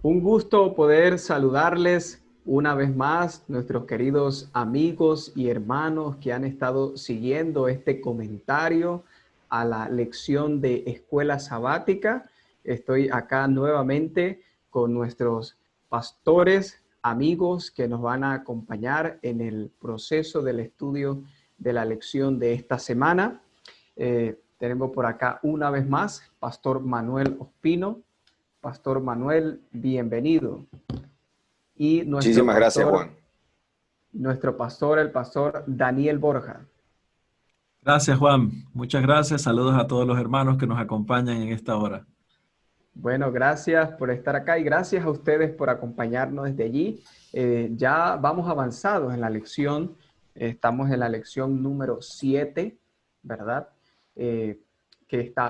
Un gusto poder saludarles una vez más, nuestros queridos amigos y hermanos que han estado siguiendo este comentario a la lección de Escuela Sabática. Estoy acá nuevamente con nuestros pastores, amigos que nos van a acompañar en el proceso del estudio de la lección de esta semana. Tenemos por acá una vez más, Pastor Manuel Ospino. Pastor Manuel, bienvenido. Y Muchísimas gracias, Juan. nuestro pastor, el pastor Daniel Borja. Gracias, Juan. Muchas gracias. Saludos a todos los hermanos que nos acompañan en esta hora. Bueno, gracias por estar acá y gracias a ustedes por acompañarnos desde allí. Ya vamos avanzados en la lección. Estamos en la lección número 7, ¿verdad?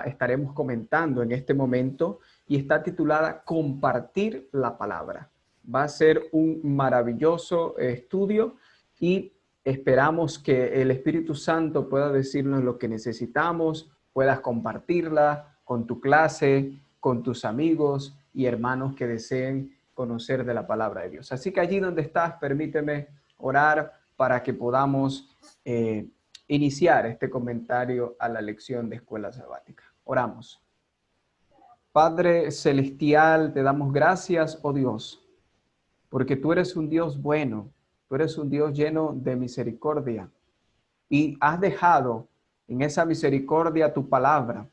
Estaremos comentando en este momento y está titulada Compartir la palabra. Va a ser un maravilloso estudio y esperamos que el Espíritu Santo pueda decirnos lo que necesitamos, puedas compartirla con tu clase, con tus amigos y hermanos que deseen conocer de la palabra de Dios. Así que allí donde estás, permíteme orar para que podamos iniciar este comentario a la lección de Escuela Sabática. Oramos. Padre Celestial, te damos gracias, oh Dios, porque tú eres un Dios bueno, tú eres un Dios lleno de misericordia y has dejado en esa misericordia tu palabra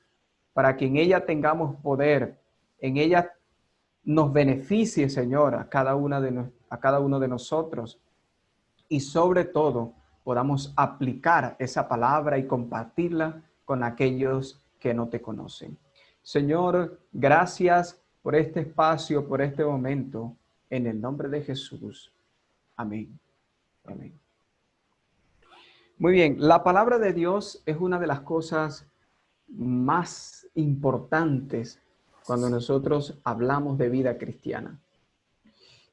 para que en ella tengamos poder, en ella nos beneficie, Señor, a cada uno de nosotros y sobre todo podamos aplicar esa palabra y compartirla con aquellos que no te conocen. Señor, gracias por este espacio, por este momento, en el nombre de Jesús. Amén. Amén. Muy bien, la palabra de Dios es una de las cosas más importantes cuando nosotros hablamos de vida cristiana.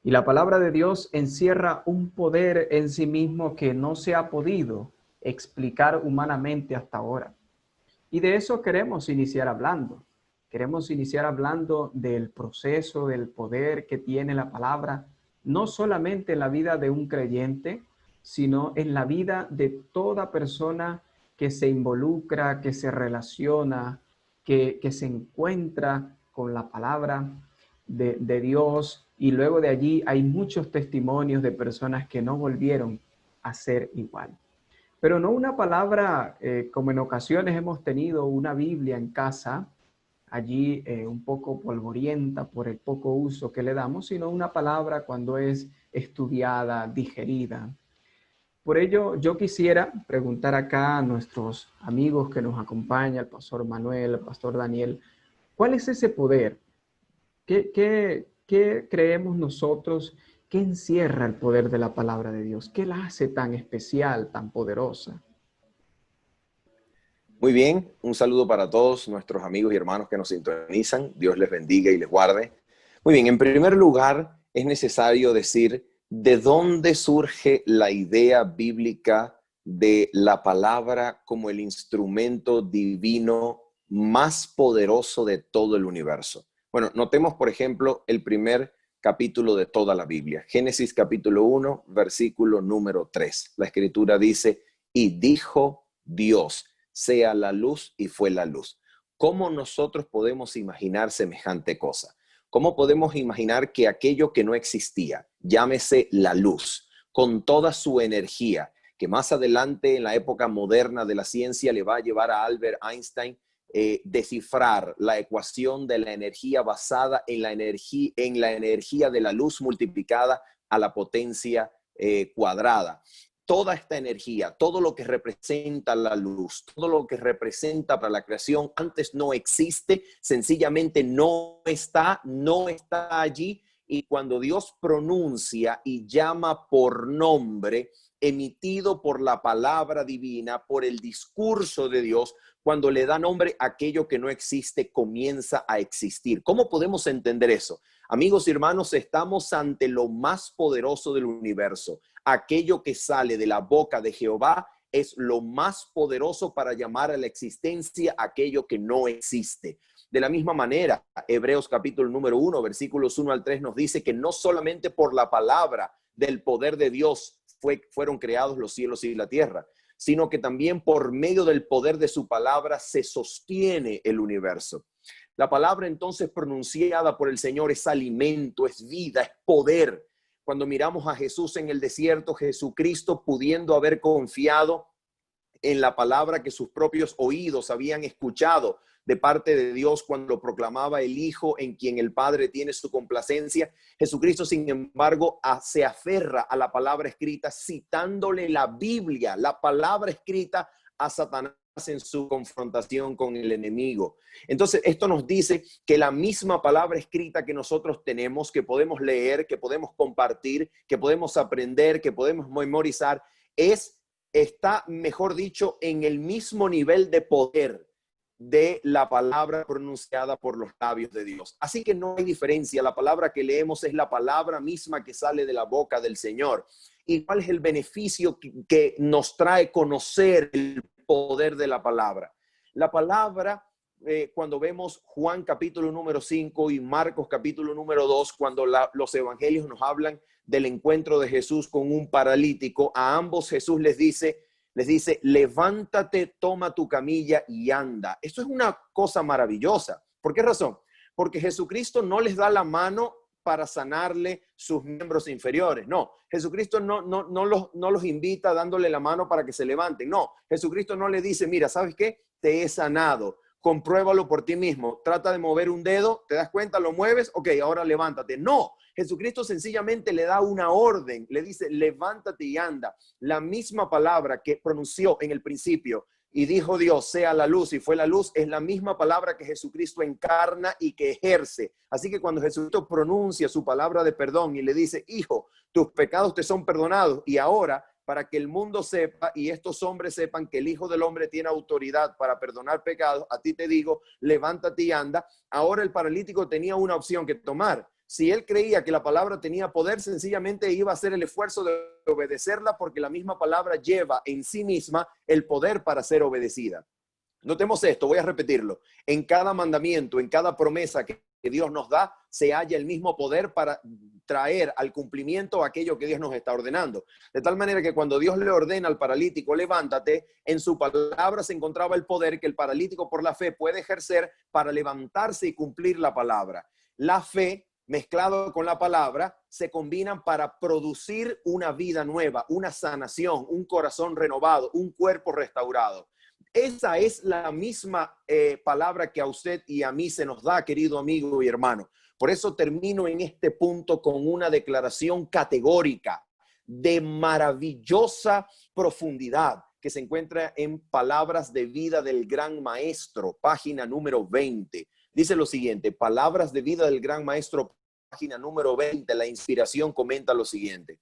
Y la palabra de Dios encierra un poder en sí mismo que no se ha podido explicar humanamente hasta ahora. Y de eso queremos iniciar hablando. Queremos iniciar hablando del proceso, del poder que tiene la palabra, no solamente en la vida de un creyente, sino en la vida de toda persona que se involucra, que se relaciona, que se encuentra con la palabra de Dios. Y luego de allí hay muchos testimonios de personas que no volvieron a ser igual. Pero no una palabra como en ocasiones hemos tenido una Biblia en casa, allí un poco polvorienta por el poco uso que le damos, sino una palabra cuando es estudiada, digerida. Por ello, yo quisiera preguntar acá a nuestros amigos que nos acompañan, el pastor Manuel, el pastor Daniel, ¿cuál es ese poder? ¿Qué creemos nosotros? ¿Qué encierra el poder de la palabra de Dios? ¿Qué la hace tan especial, tan poderosa? Muy bien, un saludo para todos nuestros amigos y hermanos que nos sintonizan. Dios les bendiga y les guarde. Muy bien, en primer lugar, es necesario decir de dónde surge la idea bíblica de la palabra como el instrumento divino más poderoso de todo el universo. Bueno, notemos, por ejemplo, el primer capítulo de toda la Biblia. Génesis capítulo 1, versículo número 3. La escritura dice, y dijo Dios, sea la luz, y fue la luz. ¿Cómo nosotros podemos imaginar semejante cosa? ¿Cómo podemos imaginar que aquello que no existía, llámese la luz, con toda su energía, que más adelante en la época moderna de la ciencia le va a llevar a Albert Einstein descifrar la ecuación de la energía basada en la energía de la luz multiplicada a la potencia cuadrada? Toda esta energía, todo lo que representa la luz, todo lo que representa para la creación, antes no existe, sencillamente no está allí. Y cuando Dios pronuncia y llama por nombre, emitido por la palabra divina, por el discurso de Dios, cuando le da nombre a aquello que no existe, comienza a existir. ¿Cómo podemos entender eso? Amigos y hermanos, estamos ante lo más poderoso del universo. Aquello que sale de la boca de Jehová es lo más poderoso para llamar a la existencia aquello que no existe. De la misma manera, Hebreos capítulo número 1, versículos 1 al 3 nos dice que no solamente por la palabra del poder de Dios fueron creados los cielos y la tierra, sino que también por medio del poder de su palabra se sostiene el universo. La palabra entonces pronunciada por el Señor es alimento, es vida, es poder. Cuando miramos a Jesús en el desierto, Jesucristo pudiendo haber confiado en la palabra que sus propios oídos habían escuchado de parte de Dios cuando proclamaba el Hijo en quien el Padre tiene su complacencia, Jesucristo, sin embargo, se aferra a la palabra escrita, citándole la Biblia, la palabra escrita, a Satanás en su confrontación con el enemigo. Entonces, esto nos dice que la misma palabra escrita que nosotros tenemos, que podemos leer, que podemos compartir, que podemos aprender, que podemos memorizar, está, mejor dicho, en el mismo nivel de poder de la palabra pronunciada por los labios de Dios. Así que no hay diferencia. La palabra que leemos es la palabra misma que sale de la boca del Señor. ¿Y cuál es el beneficio que nos trae conocer el poder de la palabra? La palabra, cuando vemos Juan capítulo número 5 y Marcos capítulo número 2, cuando los evangelios nos hablan del encuentro de Jesús con un paralítico, a ambos Jesús les dice, levántate, toma tu camilla y anda. Esto es una cosa maravillosa. ¿Por qué razón? Porque Jesucristo no les da la mano para sanarle sus miembros inferiores. No, Jesucristo no los invita dándole la mano para que se levanten. No, Jesucristo no le dice, mira, ¿sabes qué? Te he sanado. Compruébalo por ti mismo. Trata de mover un dedo, ¿te das cuenta? ¿Lo mueves? Ok, ahora levántate. No, Jesucristo sencillamente le da una orden, le dice, levántate y anda. La misma palabra que pronunció en el principio y dijo Dios, sea la luz, y fue la luz, es la misma palabra que Jesucristo encarna y que ejerce. Así que cuando Jesucristo pronuncia su palabra de perdón y le dice, hijo, tus pecados te son perdonados, y ahora, para que el mundo sepa y estos hombres sepan que el Hijo del Hombre tiene autoridad para perdonar pecados, a ti te digo, levántate y anda. Ahora el paralítico tenía una opción que tomar. Si él creía que la palabra tenía poder, sencillamente iba a hacer el esfuerzo de obedecerla, porque la misma palabra lleva en sí misma el poder para ser obedecida. Notemos esto, voy a repetirlo. En cada mandamiento, en cada promesa que Dios nos da, se halla el mismo poder para traer al cumplimiento aquello que Dios nos está ordenando. De tal manera que cuando Dios le ordena al paralítico, levántate, en su palabra se encontraba el poder que el paralítico por la fe puede ejercer para levantarse y cumplir la palabra. La fe mezclado con la palabra, se combinan para producir una vida nueva, una sanación, un corazón renovado, un cuerpo restaurado. Esa es la misma palabra que a usted y a mí se nos da, querido amigo y hermano. Por eso termino en este punto con una declaración categórica de maravillosa profundidad que se encuentra en Palabras de Vida del Gran Maestro, página número 20. Dice lo siguiente, Palabras de Vida del Gran Maestro, página número 20, la inspiración comenta lo siguiente.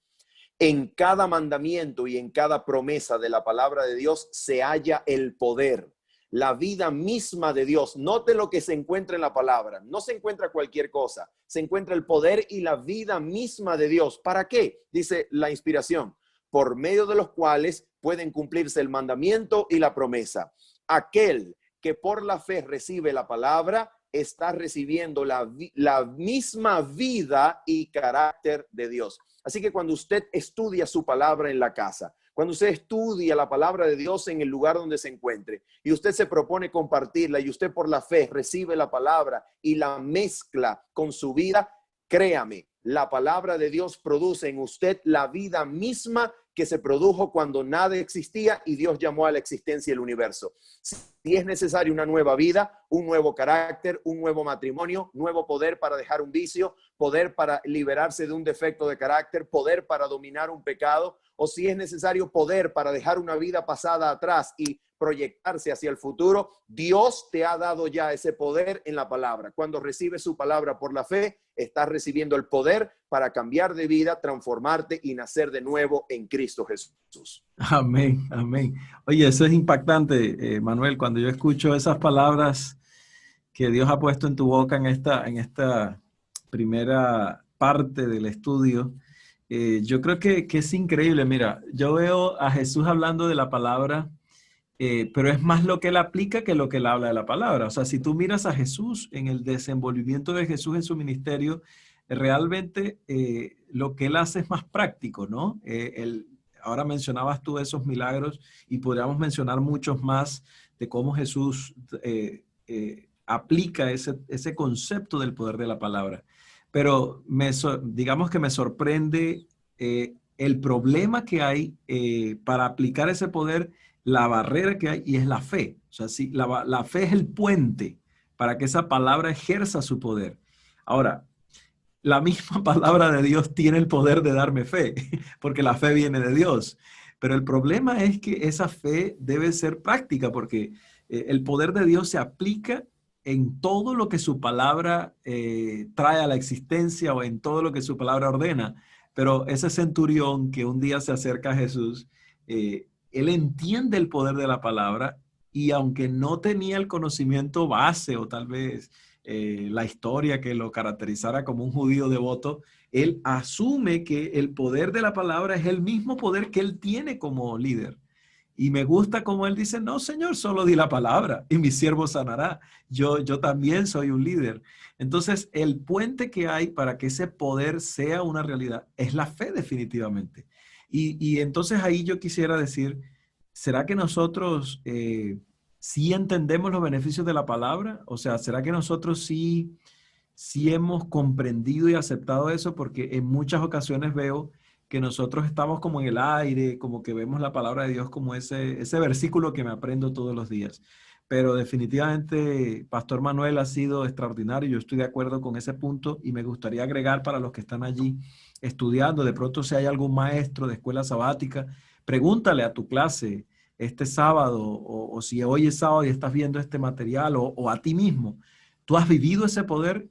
En cada mandamiento y en cada promesa de la palabra de Dios se halla el poder, la vida misma de Dios. Note lo que se encuentra en la palabra. No se encuentra cualquier cosa. Se encuentra el poder y la vida misma de Dios. ¿Para qué? Dice la inspiración. Por medio de los cuales pueden cumplirse el mandamiento y la promesa. Aquel que por la fe recibe la palabra está recibiendo la misma vida y carácter de Dios. Así que cuando usted estudia su palabra en la casa, cuando usted estudia la palabra de Dios en el lugar donde se encuentre y usted se propone compartirla y usted por la fe recibe la palabra y la mezcla con su vida, créame, la palabra de Dios produce en usted la vida misma que se produjo cuando nada existía y Dios llamó a la existencia el universo. Si es necesario una nueva vida, un nuevo carácter, un nuevo matrimonio, nuevo poder para dejar un vicio, poder para liberarse de un defecto de carácter, poder para dominar un pecado, o si es necesario poder para dejar una vida pasada atrás y proyectarse hacia el futuro, Dios te ha dado ya ese poder en la palabra. Cuando recibes su palabra por la fe, estás recibiendo el poder para cambiar de vida, transformarte y nacer de nuevo en Cristo Jesús. Amén, amén. Oye, eso es impactante, Manuel, cuando yo escucho esas palabras que Dios ha puesto en tu boca en esta primera parte del estudio. Yo creo que es increíble. Mira, yo veo a Jesús hablando de la palabra pero es más lo que él aplica que lo que él habla de la palabra. O sea, si tú miras a Jesús en el desenvolvimiento de Jesús en su ministerio, realmente lo que él hace es más práctico, ¿no? Ahora mencionabas tú esos milagros y podríamos mencionar muchos más de cómo Jesús aplica ese concepto del poder de la palabra. Pero digamos que me sorprende el problema que hay para aplicar ese poder, la barrera que hay, y es la fe. O sea, sí, la fe es el puente para que esa palabra ejerza su poder. Ahora, la misma palabra de Dios tiene el poder de darme fe, porque la fe viene de Dios. Pero el problema es que esa fe debe ser práctica, porque el poder de Dios se aplica en todo lo que su palabra trae a la existencia o en todo lo que su palabra ordena. Pero ese centurión que un día se acerca a Jesús, él entiende el poder de la palabra y aunque no tenía el conocimiento base o tal vez la historia que lo caracterizara como un judío devoto, él asume que el poder de la palabra es el mismo poder que él tiene como líder. Y me gusta como él dice, no, Señor, solo di la palabra y mi siervo sanará. Yo también soy un líder. Entonces, el puente que hay para que ese poder sea una realidad es la fe definitivamente. Y entonces ahí yo quisiera decir, ¿será que nosotros sí entendemos los beneficios de la palabra? O sea, ¿será que nosotros sí hemos comprendido y aceptado eso? Porque en muchas ocasiones veo que nosotros estamos como en el aire, como que vemos la palabra de Dios como ese versículo que me aprendo todos los días. Pero definitivamente, Pastor Manuel ha sido extraordinario. Yo estoy de acuerdo con ese punto y me gustaría agregar para los que están allí estudiando, de pronto si hay algún maestro de escuela sabática, pregúntale a tu clase este sábado o si hoy es sábado y estás viendo este material o a ti mismo. ¿Tú has vivido ese poder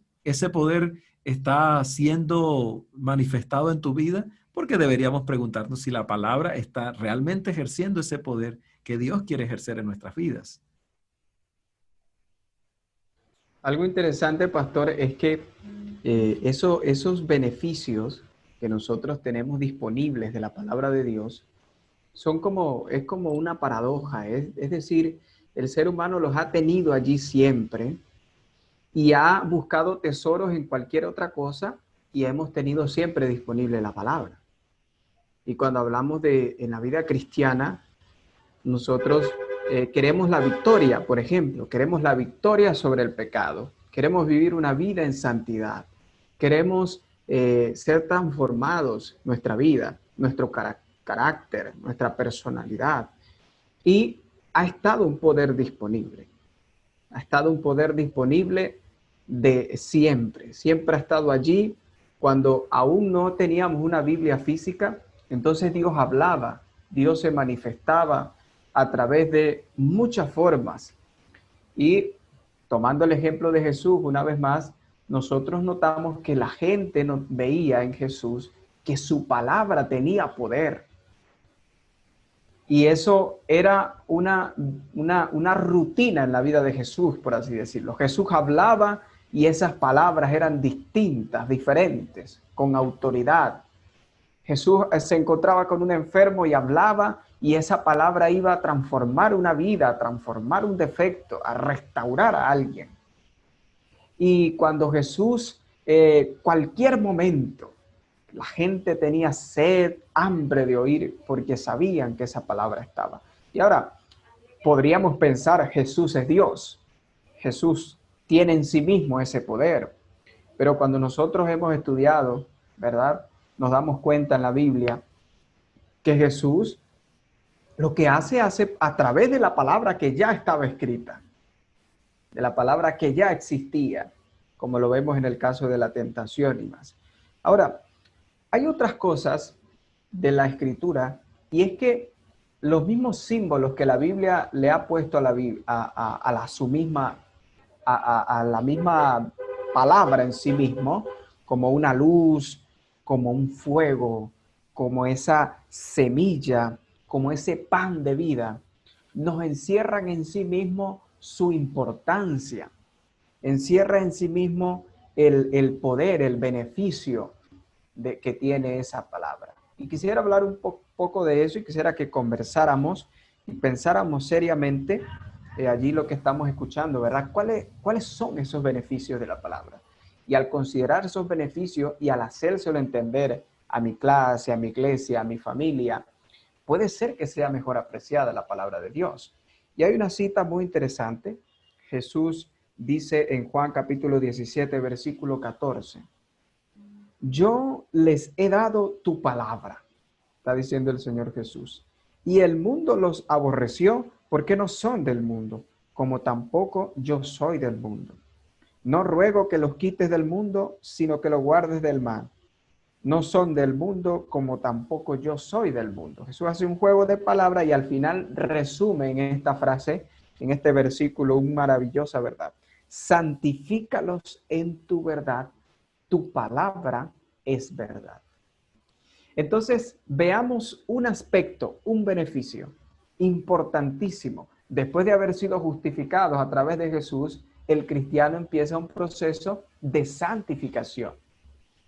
está siendo manifestado en tu vida? Porque deberíamos preguntarnos si la palabra está realmente ejerciendo ese poder que Dios quiere ejercer en nuestras vidas. Algo interesante, pastor, es que esos beneficios que nosotros tenemos disponibles de la palabra de Dios es como una paradoja, es decir, el ser humano los ha tenido allí siempre y ha buscado tesoros en cualquier otra cosa y hemos tenido siempre disponible la palabra. Y cuando hablamos en la vida cristiana, nosotros queremos la victoria, por ejemplo, queremos la victoria sobre el pecado, queremos vivir una vida en santidad, queremos ser transformados nuestra vida, nuestro carácter, nuestra personalidad. Y ha estado un poder disponible, de siempre, siempre ha estado allí. Cuando aún no teníamos una Biblia física, entonces Dios hablaba, Dios se manifestaba a través de muchas formas. Y tomando el ejemplo de Jesús, una vez más, nosotros notamos que la gente veía en Jesús que su palabra tenía poder. Y eso era una rutina en la vida de Jesús, por así decirlo. Jesús hablaba y esas palabras eran distintas, diferentes, con autoridad. Jesús se encontraba con un enfermo y hablaba y esa palabra iba a transformar una vida, a transformar un defecto, a restaurar a alguien. Y cuando Jesús, cualquier momento, la gente tenía sed, hambre de oír porque sabían que esa palabra estaba. Y ahora podríamos pensar, Jesús es Dios. Jesús tiene en sí mismo ese poder. Pero cuando nosotros hemos estudiado, ¿verdad? Nos damos cuenta en la Biblia que Jesús lo que hace a través de la palabra que ya estaba escrita, de la palabra que ya existía, como lo vemos en el caso de la tentación y más. Ahora, hay otras cosas de la escritura y es que los mismos símbolos que la Biblia le ha puesto a la misma palabra en sí mismo, como una luz, como un fuego, como esa semilla, como ese pan de vida, nos encierran en sí mismo su importancia, encierra en sí mismo el poder, el beneficio que tiene esa palabra. Y quisiera hablar un poco de eso y quisiera que conversáramos y pensáramos seriamente allí lo que estamos escuchando, ¿verdad? ¿Cuáles son esos beneficios de la palabra? Y al considerar esos beneficios y al hacérselo entender a mi clase, a mi iglesia, a mi familia, puede ser que sea mejor apreciada la palabra de Dios. Y hay una cita muy interesante. Jesús dice en Juan capítulo 17, versículo 14, yo les he dado tu palabra, está diciendo el Señor Jesús, y el mundo los aborreció porque no son del mundo, como tampoco yo soy del mundo. No ruego que los quites del mundo, sino que los guardes del mal. No son del mundo, como tampoco yo soy del mundo. Jesús hace un juego de palabras y al final resume en esta frase, en este versículo, una maravillosa verdad. Santifícalos en tu verdad, tu palabra es verdad. Entonces, veamos un aspecto, un beneficio importantísimo. Después de haber sido justificados a través de Jesús, el cristiano empieza un proceso de santificación.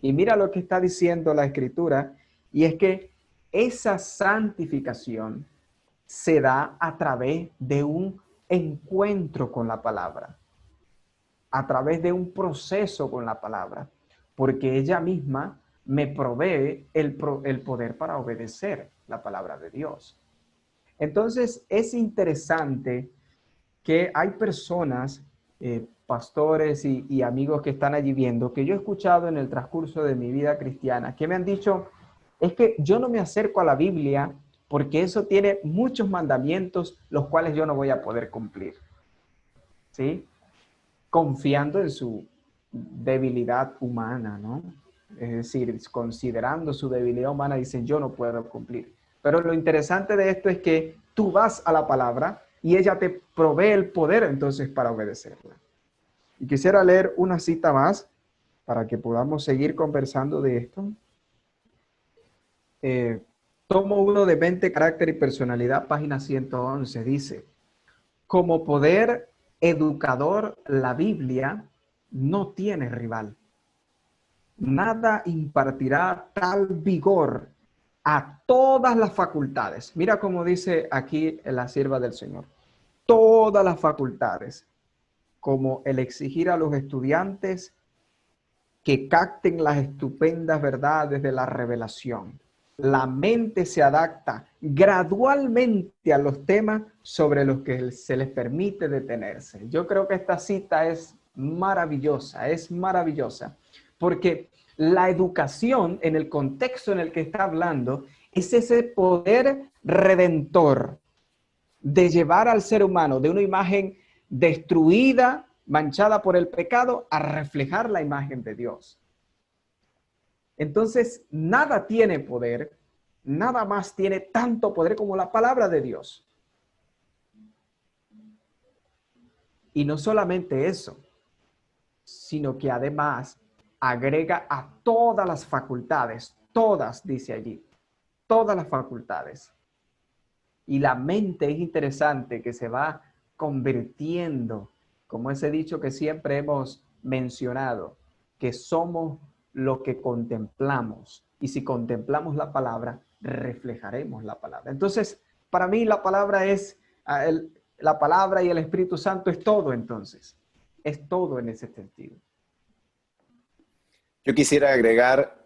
Y mira lo que está diciendo la Escritura, y es que esa santificación se da a través de un encuentro con la palabra, a través de un proceso con la palabra, porque ella misma me provee el poder para obedecer la palabra de Dios. Entonces, es interesante que hay personas, pastores y amigos que están allí viendo, que yo he escuchado en el transcurso de mi vida cristiana, que me han dicho, es que yo no me acerco a la Biblia porque eso tiene muchos mandamientos, los cuales yo no voy a poder cumplir. ¿Sí? Confiando en su debilidad humana, ¿no? Es decir, considerando su debilidad humana, dicen, yo no puedo cumplir. Pero lo interesante de esto es que tú vas a la palabra y ella te provee el poder entonces para obedecerla. Y quisiera leer una cita más para que podamos seguir conversando de esto. Tomo 1 de Mente, Carácter y Personalidad, página 111, dice, como poder educador, la Biblia no tiene rival. Nada impartirá tal vigor a todas las facultades. Mira cómo dice aquí la sierva del Señor. Todas las facultades, como el exigir a los estudiantes que capten las estupendas verdades de la revelación. La mente se adapta gradualmente a los temas sobre los que se les permite detenerse. Yo creo que esta cita es maravillosa, porque la educación en el contexto en el que está hablando es ese poder redentor de llevar al ser humano de una imagen destruida, manchada por el pecado, a reflejar la imagen de Dios. Entonces, nada tiene poder, nada más tiene tanto poder como la palabra de Dios. Y no solamente eso, sino que además agrega a todas las facultades, todas, dice allí, todas las facultades. Y la mente es interesante que se va convirtiendo, como ese dicho que siempre hemos mencionado, que somos lo que contemplamos. Y si contemplamos la palabra, reflejaremos la palabra. Entonces, para mí la palabra es, la palabra y el Espíritu Santo es todo entonces. Es todo en ese sentido. Yo quisiera agregar,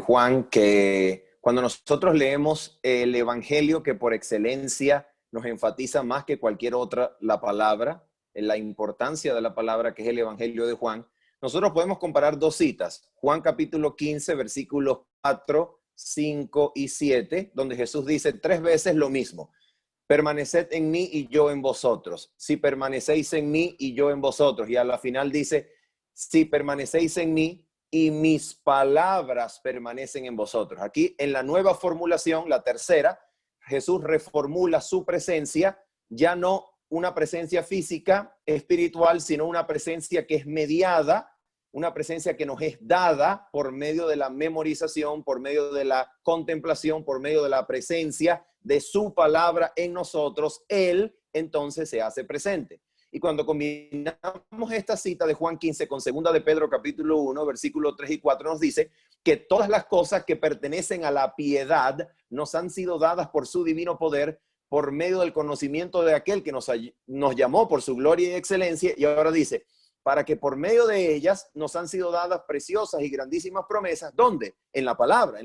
Juan, que cuando nosotros leemos el Evangelio que por excelencia nos enfatiza más que cualquier otra la palabra, en la importancia de la palabra que es el Evangelio de Juan, nosotros podemos comparar dos citas. Juan capítulo 15, versículos 4, 5 y 7, donde Jesús dice 3 veces lo mismo. Permaneced en mí y yo en vosotros. Si permanecéis en mí y yo en vosotros. Y a la final dice, si permanecéis en mí y mis palabras permanecen en vosotros. Aquí en la nueva formulación, la tercera, Jesús reformula su presencia, ya no una presencia física, espiritual, sino una presencia que es mediada, una presencia que nos es dada por medio de la memorización, por medio de la contemplación, por medio de la presencia de su palabra en nosotros. Él entonces se hace presente. Y cuando combinamos esta cita de Juan 15 con 2 de Pedro capítulo 1, versículos 3 y 4, nos dice que todas las cosas que pertenecen a la piedad nos han sido dadas por su divino poder por medio del conocimiento de aquel que nos llamó por su gloria y excelencia, y ahora dice, para que por medio de ellas nos han sido dadas preciosas y grandísimas promesas. ¿Dónde? En la palabra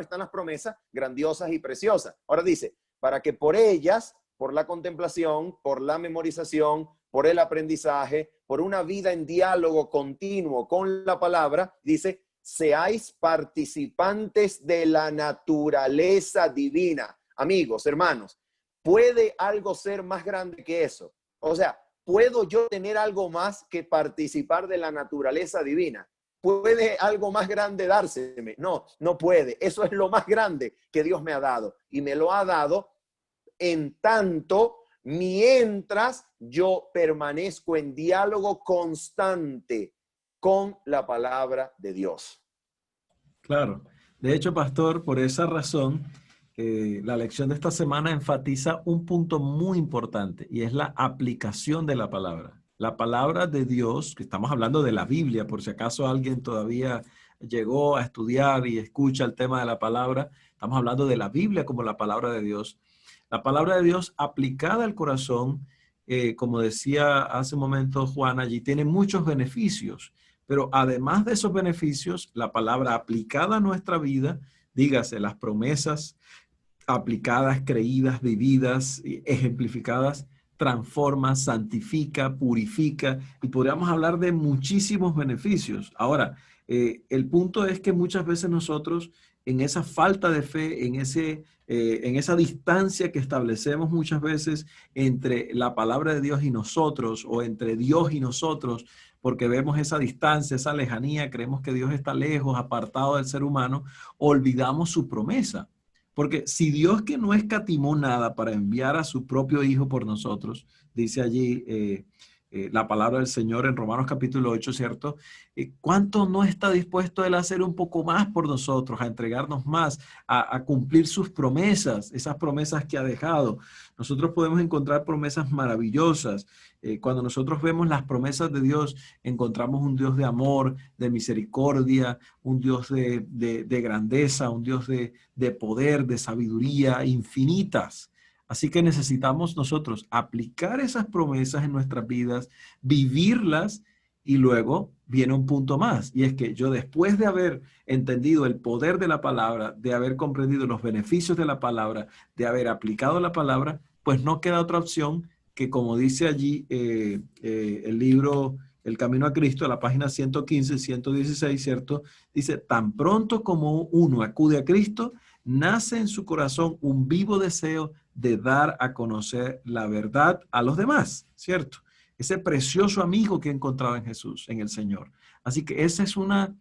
están las promesas grandiosas y preciosas. Ahora dice, para que por ellas, por la contemplación, por la memorización, por el aprendizaje, por una vida en diálogo continuo con la palabra, dice, seáis participantes de la naturaleza divina. Amigos, hermanos, ¿puede algo ser más grande que eso? O sea, ¿puedo yo tener algo más que participar de la naturaleza divina? ¿Puede algo más grande dárseme? No, no puede. Eso es lo más grande que Dios me ha dado. Y me lo ha dado en tanto mientras yo permanezco en diálogo constante con la palabra de Dios. Claro. De hecho, pastor, por esa razón, la lección de esta semana enfatiza un punto muy importante y es la aplicación de la palabra. La palabra de Dios, que estamos hablando de la Biblia, por si acaso alguien todavía llegó a estudiar y escucha el tema de la palabra, estamos hablando de la Biblia como la palabra de Dios. La palabra de Dios aplicada al corazón, como decía hace un momento Juan, allí tiene muchos beneficios, pero además de esos beneficios, la palabra aplicada a nuestra vida, dígase las promesas aplicadas, creídas, vividas, ejemplificadas, transforma, santifica, purifica, y podríamos hablar de muchísimos beneficios. Ahora, el punto es que muchas veces nosotros, en esa falta de fe, en esa distancia que establecemos muchas veces entre la palabra de Dios y nosotros, o entre Dios y nosotros, porque vemos esa distancia, esa lejanía, creemos que Dios está lejos, apartado del ser humano, olvidamos su promesa. Porque si Dios, que no escatimó nada para enviar a su propio Hijo por nosotros, dice allí la palabra del Señor en Romanos capítulo 8, ¿cierto? ¿Cuánto no está dispuesto Él a hacer un poco más por nosotros, a entregarnos más, a cumplir sus promesas, esas promesas que ha dejado? Nosotros podemos encontrar promesas maravillosas. Cuando nosotros vemos las promesas de Dios, encontramos un Dios de amor, de misericordia, un Dios de grandeza, un Dios de poder, de sabiduría infinitas. Así que necesitamos nosotros aplicar esas promesas en nuestras vidas, vivirlas, y luego viene un punto más, y es que yo, después de haber entendido el poder de la palabra, de haber comprendido los beneficios de la palabra, de haber aplicado la palabra, pues no queda otra opción que, como dice allí el libro El Camino a Cristo, a la página 115, 116, ¿cierto? Dice, tan pronto como uno acude a Cristo, nace en su corazón un vivo deseo de dar a conocer la verdad a los demás, ¿cierto? Ese precioso amigo que he encontrado en Jesús, en el Señor. Así que esa es una,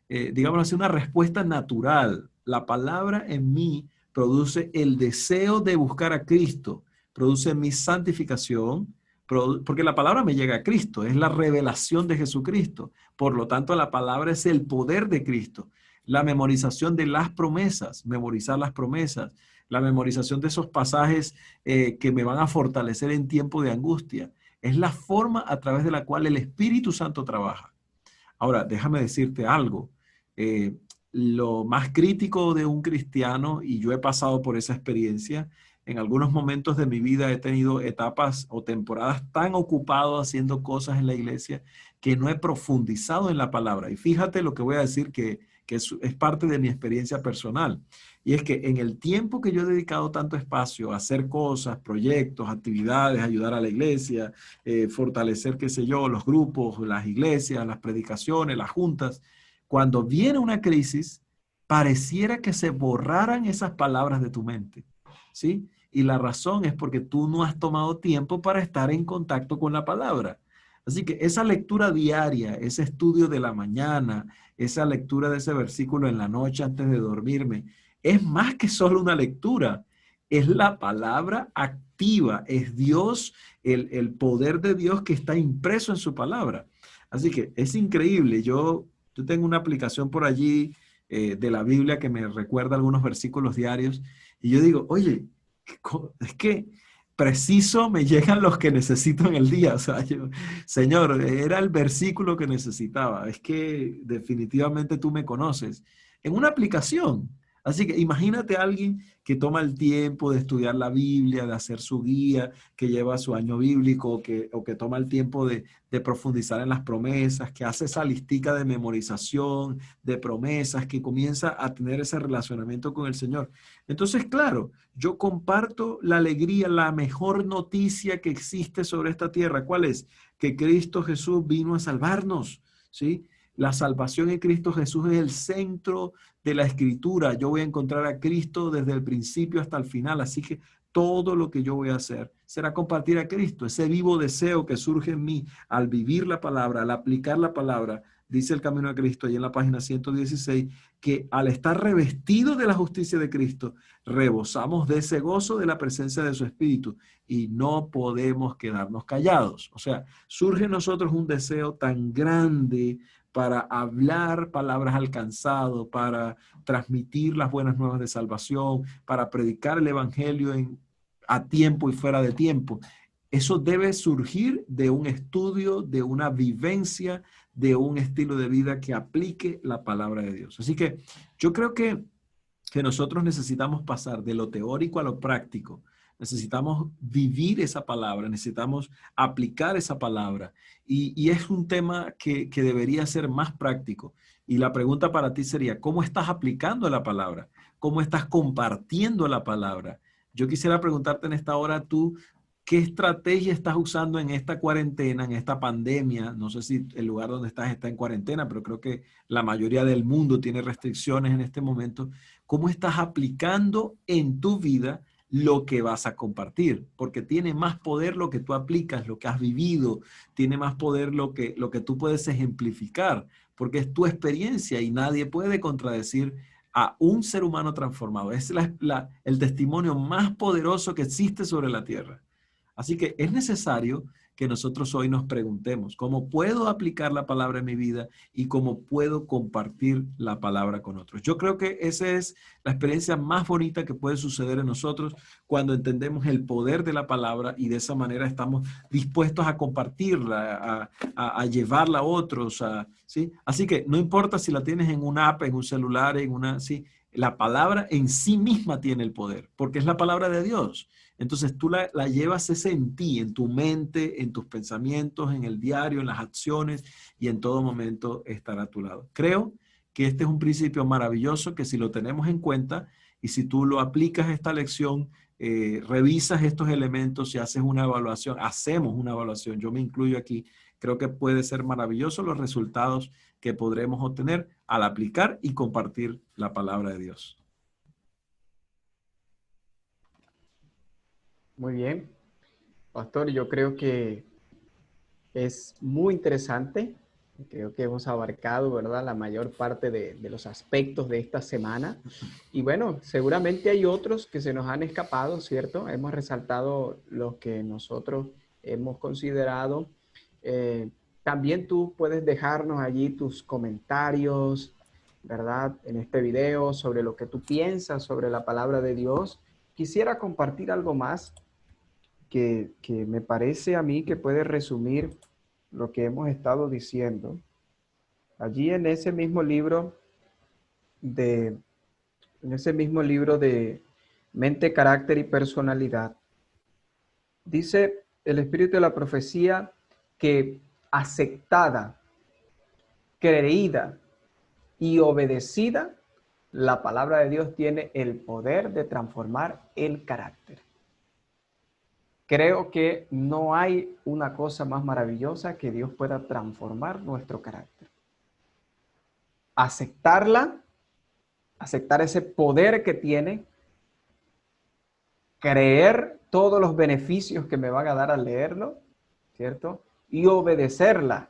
digamos así, una respuesta natural. La palabra en mí produce el deseo de buscar a Cristo, produce mi santificación, porque la palabra me llega a Cristo, es la revelación de Jesucristo. Por lo tanto, la palabra es el poder de Cristo. La memorización de las promesas, memorizar las promesas, la memorización de esos pasajes que me van a fortalecer en tiempo de angustia. Es la forma a través de la cual el Espíritu Santo trabaja. Ahora, déjame decirte algo. Lo más crítico de un cristiano, y yo he pasado por esa experiencia, en algunos momentos de mi vida he tenido etapas o temporadas tan ocupado haciendo cosas en la iglesia que no he profundizado en la palabra. Y fíjate lo que voy a decir, que es parte de mi experiencia personal. Y es que en el tiempo que yo he dedicado tanto espacio a hacer cosas, proyectos, actividades, ayudar a la iglesia, fortalecer, qué sé yo, los grupos, las iglesias, las predicaciones, las juntas, cuando viene una crisis, pareciera que se borraran esas palabras de tu mente, ¿sí? Y la razón es porque tú no has tomado tiempo para estar en contacto con la palabra. Así que esa lectura diaria, ese estudio de la mañana, esa lectura de ese versículo en la noche antes de dormirme, es más que solo una lectura, es la palabra activa, es Dios, el poder de Dios que está impreso en su palabra. Así que es increíble. Yo tengo una aplicación por allí de la Biblia que me recuerda algunos versículos diarios, y yo digo, oye, es que preciso me llegan los que necesito en el día. O sea, Señor, era el versículo que necesitaba. Es que definitivamente tú me conoces. En una aplicación. Así que imagínate a alguien que toma el tiempo de estudiar la Biblia, de hacer su guía, que lleva su año bíblico, o que toma el tiempo de profundizar en las promesas, que hace esa listica de memorización, de promesas, que comienza a tener ese relacionamiento con el Señor. Entonces, claro, yo comparto la alegría, la mejor noticia que existe sobre esta tierra. ¿Cuál es? Que Cristo Jesús vino a salvarnos, ¿sí? La salvación en Cristo Jesús es el centro de la Escritura. Yo voy a encontrar a Cristo desde el principio hasta el final. Así que todo lo que yo voy a hacer será compartir a Cristo. Ese vivo deseo que surge en mí al vivir la palabra, al aplicar la palabra, dice el Camino a Cristo, ahí en la página 116, que al estar revestido de la justicia de Cristo, rebosamos de ese gozo de la presencia de su Espíritu y no podemos quedarnos callados. O sea, surge en nosotros un deseo tan grande para hablar palabras al cansado, para transmitir las buenas nuevas de salvación, para predicar el evangelio a tiempo y fuera de tiempo. Eso debe surgir de un estudio, de una vivencia, de un estilo de vida que aplique la palabra de Dios. Así que yo creo que nosotros necesitamos pasar de lo teórico a lo práctico. Necesitamos vivir esa palabra, necesitamos aplicar esa palabra. Y es un tema que debería ser más práctico. Y la pregunta para ti sería, ¿cómo estás aplicando la palabra? ¿Cómo estás compartiendo la palabra? Yo quisiera preguntarte en esta hora tú, ¿qué estrategia estás usando en esta cuarentena, en esta pandemia? No sé si el lugar donde estás está en cuarentena, pero creo que la mayoría del mundo tiene restricciones en este momento. ¿Cómo estás aplicando en tu vida lo que vas a compartir? Porque tiene más poder lo que tú aplicas, lo que has vivido, tiene más poder lo que tú puedes ejemplificar, porque es tu experiencia y nadie puede contradecir a un ser humano transformado. Es el testimonio más poderoso que existe sobre la tierra. Así que es necesario que nosotros hoy nos preguntemos cómo puedo aplicar la palabra en mi vida y cómo puedo compartir la palabra con otros. Yo creo que esa es la experiencia más bonita que puede suceder en nosotros cuando entendemos el poder de la palabra y de esa manera estamos dispuestos a compartirla, a llevarla a otros. ¿Sí? Así que no importa si la tienes en una app, en un celular, ¿sí? La palabra en sí misma tiene el poder, porque es la palabra de Dios. Entonces tú la llevas ese en ti, en tu mente, en tus pensamientos, en el diario, en las acciones y en todo momento estará a tu lado. Creo que este es un principio maravilloso que si lo tenemos en cuenta y si tú lo aplicas esta lección, revisas estos elementos y haces una evaluación, hacemos una evaluación, yo me incluyo aquí, creo que puede ser maravilloso los resultados que podremos obtener al aplicar y compartir la palabra de Dios. Muy bien, pastor, yo creo que es muy interesante. Creo que hemos abarcado, ¿verdad?, la mayor parte de los aspectos de esta semana. Y bueno, seguramente hay otros que se nos han escapado, ¿cierto? Hemos resaltado los que nosotros hemos considerado. También tú puedes dejarnos allí tus comentarios, ¿verdad?, en este video sobre lo que tú piensas sobre la palabra de Dios. Quisiera compartir algo más que me parece a mí que puede resumir lo que hemos estado diciendo. Allí en ese mismo libro de Mente, Carácter y Personalidad, dice el espíritu de la profecía que aceptada, creída y obedecida, la palabra de Dios tiene el poder de transformar el carácter. Creo que no hay una cosa más maravillosa que Dios pueda transformar nuestro carácter. Aceptarla, aceptar ese poder que tiene, creer todos los beneficios que me van a dar al leerlo, ¿cierto? Y obedecerla,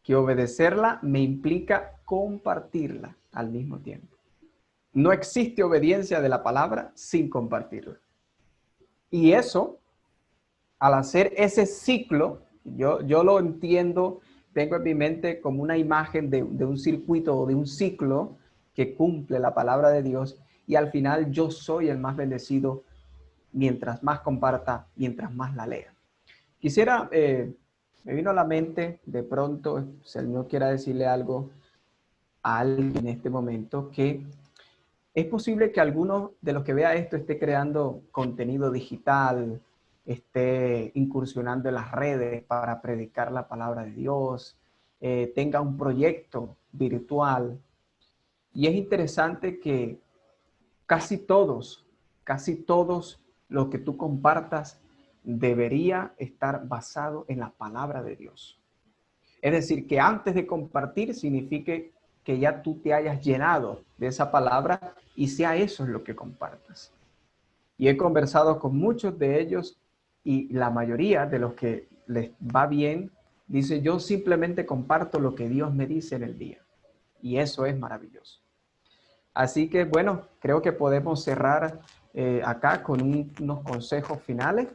que obedecerla me implica compartirla al mismo tiempo. No existe obediencia de la palabra sin compartirla. Y eso, al hacer ese ciclo, yo lo entiendo, tengo en mi mente como una imagen de un circuito o de un ciclo que cumple la palabra de Dios y al final yo soy el más bendecido mientras más comparta, mientras más la lea. Quisiera, me vino a la mente de pronto, si el Señor quiera decirle algo a alguien en este momento, que Es posible que alguno de los que vea esto esté creando contenido digital, esté incursionando en las redes para predicar la palabra de Dios, tenga un proyecto virtual. Y es interesante que casi todos lo que tú compartas debería estar basado en la palabra de Dios. Es decir, que antes de compartir signifique que ya tú te hayas llenado de esa palabra y sea eso lo que compartas. Y he conversado con muchos de ellos y la mayoría de los que les va bien, dice, yo simplemente comparto lo que Dios me dice en el día. Y eso es maravilloso. Así que, bueno, creo que podemos cerrar acá con unos consejos finales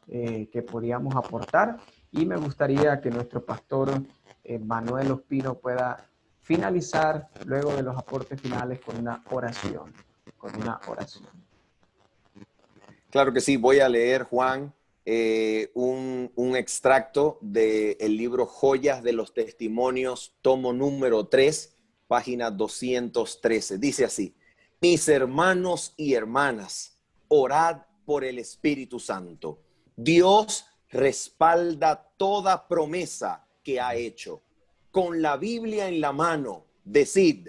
que podíamos aportar. Y me gustaría que nuestro pastor Manuel Ospino pueda finalizar luego de los aportes finales con una oración. Claro que sí, voy a leer, Juan, un extracto del libro Joyas de los Testimonios, tomo número 3, página 213. Dice así: mis hermanos y hermanas, orad por el Espíritu Santo. Dios respalda toda promesa que ha hecho. Con la Biblia en la mano, decid,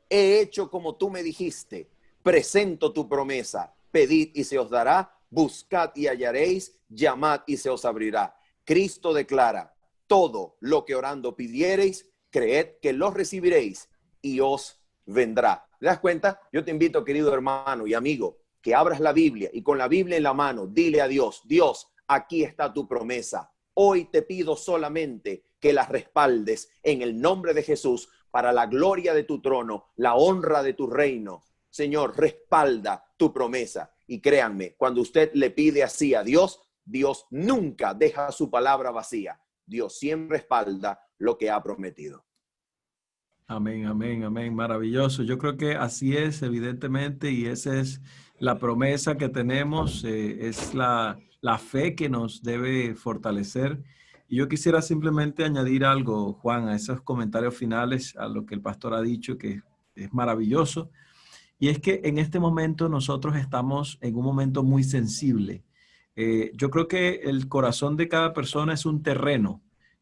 he hecho como tú me dijiste, presento tu promesa, pedid y se os dará, buscad y hallaréis, llamad y se os abrirá. Cristo declara, todo lo que orando pidiereis, creed que lo recibiréis y os vendrá. ¿Te das cuenta? Yo te invito, querido hermano y amigo, que abras la Biblia y con la Biblia en la mano, dile a Dios, Dios, aquí está tu promesa. Hoy te pido solamente que la respaldes en el nombre de Jesús para la gloria de tu trono, la honra de tu reino. Señor, respalda tu promesa. Y créanme, cuando usted le pide así a Dios, Dios nunca deja su palabra vacía. Dios siempre respalda lo que ha prometido. Amén, amén, amén. Maravilloso. Yo creo que así es, evidentemente, y esa es la promesa que tenemos, es la fe que nos debe fortalecer. Y yo quisiera simplemente añadir algo, Juan, a esos comentarios finales, a lo que el pastor ha dicho, que es maravilloso. Y es que en este momento nosotros estamos en un momento muy sensible. Yo creo que el corazón de cada persona es un terreno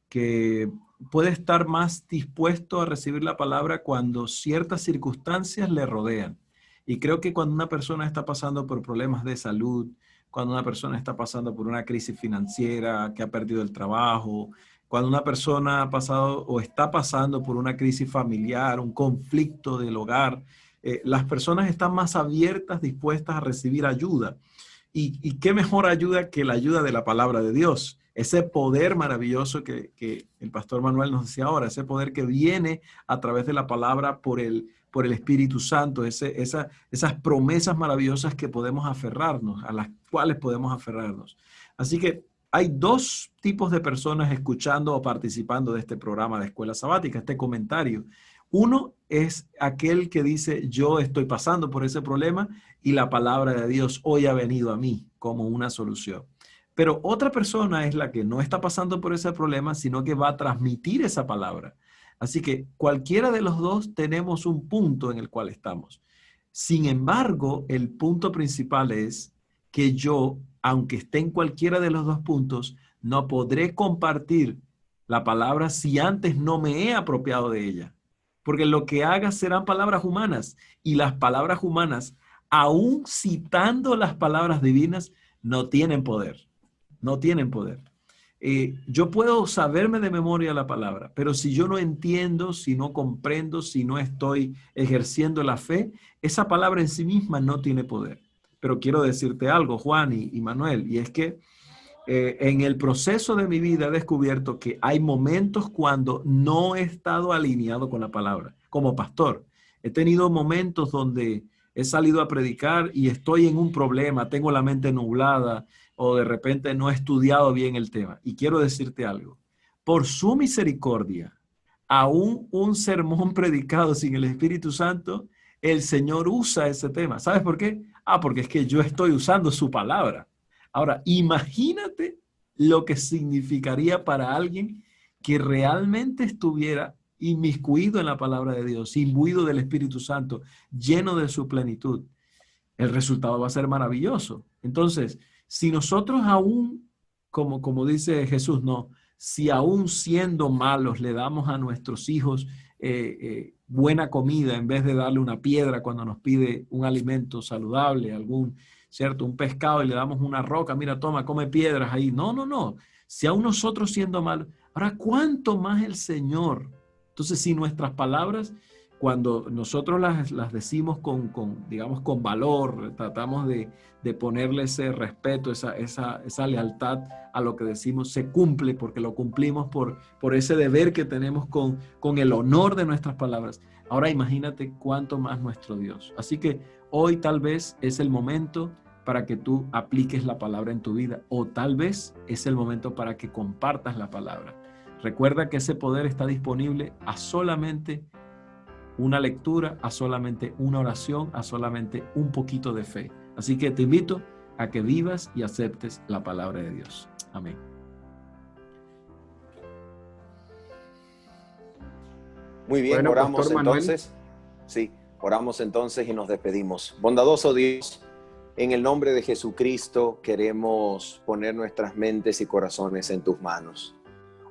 que puede estar más dispuesto a recibir la palabra cuando ciertas circunstancias le rodean. Y creo que cuando una persona está pasando por problemas de salud, cuando una persona está pasando por una crisis financiera, que ha perdido el trabajo, cuando una persona ha pasado o está pasando por una crisis familiar, un conflicto del hogar, las personas están más abiertas, dispuestas a recibir ayuda. Y qué mejor ayuda que la ayuda de la palabra de Dios. Ese poder maravilloso que el pastor Manuel nos decía ahora, ese poder que viene a través de la palabra por el Espíritu Santo, esas promesas maravillosas que podemos aferrarnos, a las cuales podemos aferrarnos. Así que hay dos tipos de personas escuchando o participando de este programa de Escuela Sabática, este comentario. Uno es aquel que dice, yo estoy pasando por ese problema y la palabra de Dios hoy ha venido a mí como una solución. Pero otra persona es la que no está pasando por ese problema, sino que va a transmitir esa palabra. Así que cualquiera de los dos tenemos un punto en el cual estamos. Sin embargo, el punto principal es que yo, aunque esté en cualquiera de los dos puntos, no podré compartir la palabra si antes no me he apropiado de ella. Porque lo que haga serán palabras humanas y las palabras humanas, aún citando las palabras divinas, no tienen poder. No tienen poder. Yo puedo saberme de memoria la palabra, pero si yo no entiendo, si no comprendo, si no estoy ejerciendo la fe, esa palabra en sí misma no tiene poder. Pero quiero decirte algo, Juan y Manuel, y es que en el proceso de mi vida he descubierto que hay momentos cuando no he estado alineado con la palabra. Como pastor, he tenido momentos donde he salido a predicar y estoy en un problema, tengo la mente nublada o de repente no he estudiado bien el tema. Y quiero decirte algo. Por su misericordia, aún un sermón predicado sin el Espíritu Santo, el Señor usa ese tema. ¿Sabes por qué? Porque es que yo estoy usando su palabra. Ahora, imagínate lo que significaría para alguien que realmente estuviera inmiscuido en la palabra de Dios, imbuido del Espíritu Santo, lleno de su plenitud, el resultado va a ser maravilloso. Entonces, si nosotros aún, como dice Jesús, no, si aún siendo malos le damos a nuestros hijos buena comida en vez de darle una piedra cuando nos pide un alimento saludable, un pescado, y le damos una roca, mira, toma, come piedras ahí. No, no, no. Si aún nosotros siendo malos, ahora, ¿cuánto más el Señor? Entonces, si nuestras palabras, cuando nosotros las decimos digamos, con valor, tratamos de ponerle ese respeto, esa lealtad a lo que decimos, se cumple porque lo cumplimos por ese deber que tenemos con el honor de nuestras palabras. Ahora imagínate cuánto más nuestro Dios. Así que hoy tal vez es el momento para que tú apliques la palabra en tu vida, o tal vez es el momento para que compartas la palabra. Recuerda que ese poder está disponible a solamente una lectura, a solamente una oración, a solamente un poquito de fe. Así que te invito a que vivas y aceptes la palabra de Dios. Amén. Muy bien, bueno, oramos Pastor Manuel. entonces. Sí, oramos entonces y nos despedimos. Bondadoso Dios, en el nombre de Jesucristo queremos poner nuestras mentes y corazones en tus manos.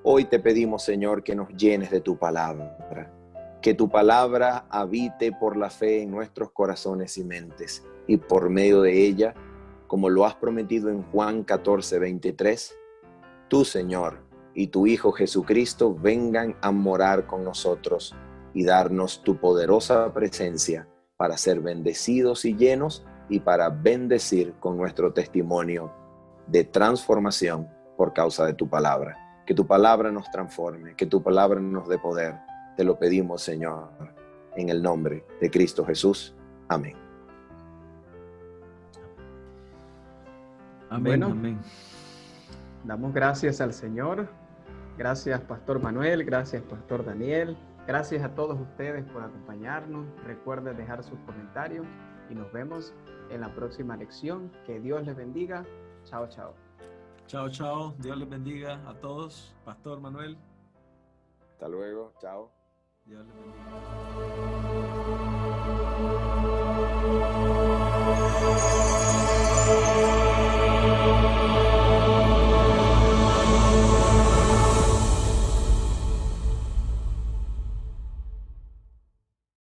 Hoy te pedimos, Señor, que nos llenes de tu palabra. Que tu palabra habite por la fe en nuestros corazones y mentes, y por medio de ella, como lo has prometido en Juan 14:23, tú, Señor, y tu Hijo Jesucristo vengan a morar con nosotros y darnos tu poderosa presencia para ser bendecidos y llenos, y para bendecir con nuestro testimonio de transformación por causa de tu palabra. Que tu palabra nos transforme, que tu palabra nos dé poder. Te lo pedimos, Señor, en el nombre de Cristo Jesús. Amén. Amén, Bueno, amén. Damos gracias al Señor. Gracias, Pastor Manuel. Gracias, Pastor Daniel. Gracias a todos ustedes por acompañarnos. Recuerden dejar sus comentarios y nos vemos en la próxima lección. Que Dios les bendiga. Chao, chao. Chao, chao. Dios les bendiga a todos. Pastor Manuel. Hasta luego. Chao. Dios les bendiga.